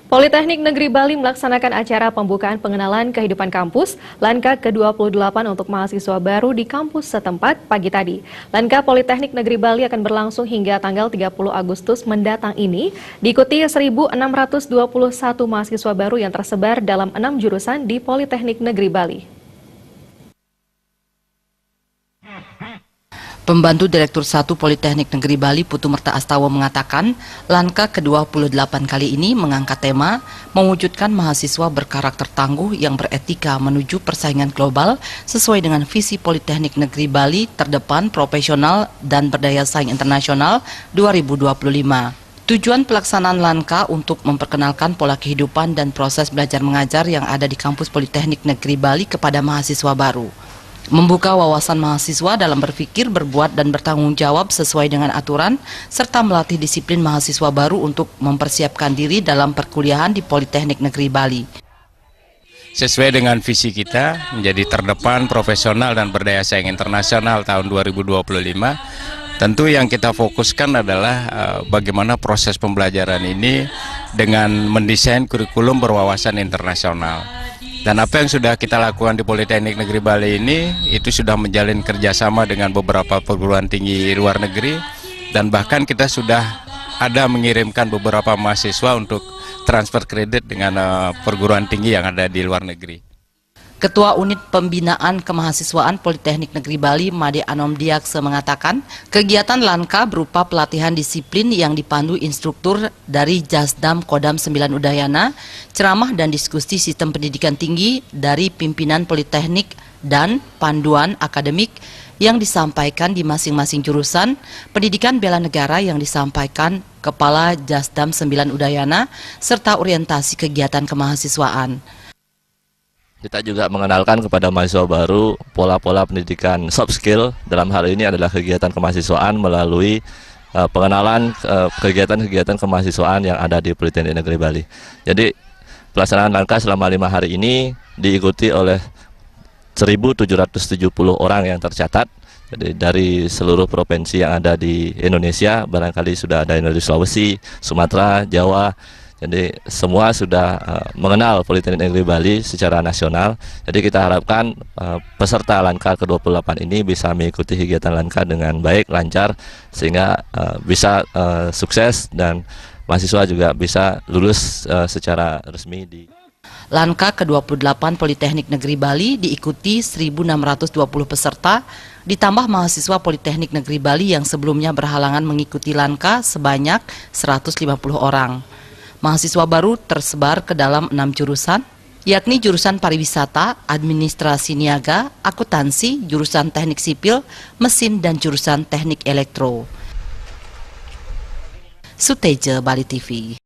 Politeknik Negeri Bali melaksanakan acara pembukaan pengenalan kehidupan kampus Lanka ke-28 untuk mahasiswa baru di kampus setempat pagi tadi. Lanka Politeknik Negeri Bali akan berlangsung hingga tanggal 30 Agustus mendatang ini, diikuti 1.621 mahasiswa baru yang tersebar dalam 6 jurusan di Politeknik Negeri Bali. Pembantu Direktur 1 Politeknik Negeri Bali Putu Merta Astawa mengatakan, Lanka ke-28 kali ini mengangkat tema mewujudkan mahasiswa berkarakter tangguh yang beretika menuju persaingan global sesuai dengan visi Politeknik Negeri Bali terdepan, profesional, dan berdaya saing internasional 2025. Tujuan pelaksanaan Lanka untuk memperkenalkan pola kehidupan dan proses belajar mengajar yang ada di kampus Politeknik Negeri Bali kepada mahasiswa baru. Membuka wawasan mahasiswa dalam berpikir, berbuat, dan bertanggung jawab sesuai dengan aturan, serta melatih disiplin mahasiswa baru untuk mempersiapkan diri dalam perkuliahan di Politeknik Negeri Bali. Sesuai dengan visi kita menjadi terdepan, profesional, dan berdaya saing internasional tahun 2025, tentu yang kita fokuskan adalah bagaimana proses pembelajaran ini dengan mendesain kurikulum berwawasan internasional. Dan apa yang sudah kita lakukan di Politeknik Negeri Bali ini, itu sudah menjalin kerjasama dengan beberapa perguruan tinggi luar negeri, dan bahkan kita sudah ada mengirimkan beberapa mahasiswa untuk transfer kredit dengan perguruan tinggi yang ada di luar negeri. Ketua Unit Pembinaan Kemahasiswaan Politeknik Negeri Bali, Made Anom Diakse mengatakan, kegiatan Lanka berupa pelatihan disiplin yang dipandu instruktur dari Jasdam Kodam 9 Udayana, ceramah dan diskusi sistem pendidikan tinggi dari pimpinan Politeknik dan panduan akademik yang disampaikan di masing-masing jurusan, pendidikan bela negara yang disampaikan Kepala Jasdam 9 Udayana, serta orientasi kegiatan kemahasiswaan. Kita juga mengenalkan kepada mahasiswa baru pola-pola pendidikan soft skill. Dalam hal ini adalah kegiatan kemahasiswaan melalui pengenalan kegiatan-kegiatan kemahasiswaan yang ada di Politeknik Negeri Bali. Jadi pelaksanaan Lanka selama 5 hari ini diikuti oleh 1.770 orang yang tercatat. Jadi dari seluruh provinsi yang ada di Indonesia, barangkali sudah ada di Sulawesi, Sumatera, Jawa. Jadi semua sudah mengenal Politeknik Negeri Bali secara nasional. Jadi kita harapkan peserta Lanka ke-28 ini bisa mengikuti kegiatan Lanka dengan baik, lancar, sehingga bisa sukses dan mahasiswa juga bisa lulus secara resmi di Lanka ke-28 Politeknik Negeri Bali diikuti 1.620 peserta, ditambah mahasiswa Politeknik Negeri Bali yang sebelumnya berhalangan mengikuti Lanka sebanyak 150 orang. Mahasiswa baru tersebar ke dalam 6 jurusan, yakni jurusan pariwisata, administrasi niaga, akuntansi, jurusan teknik sipil, mesin, dan jurusan teknik elektro. Suteja, Bali TV.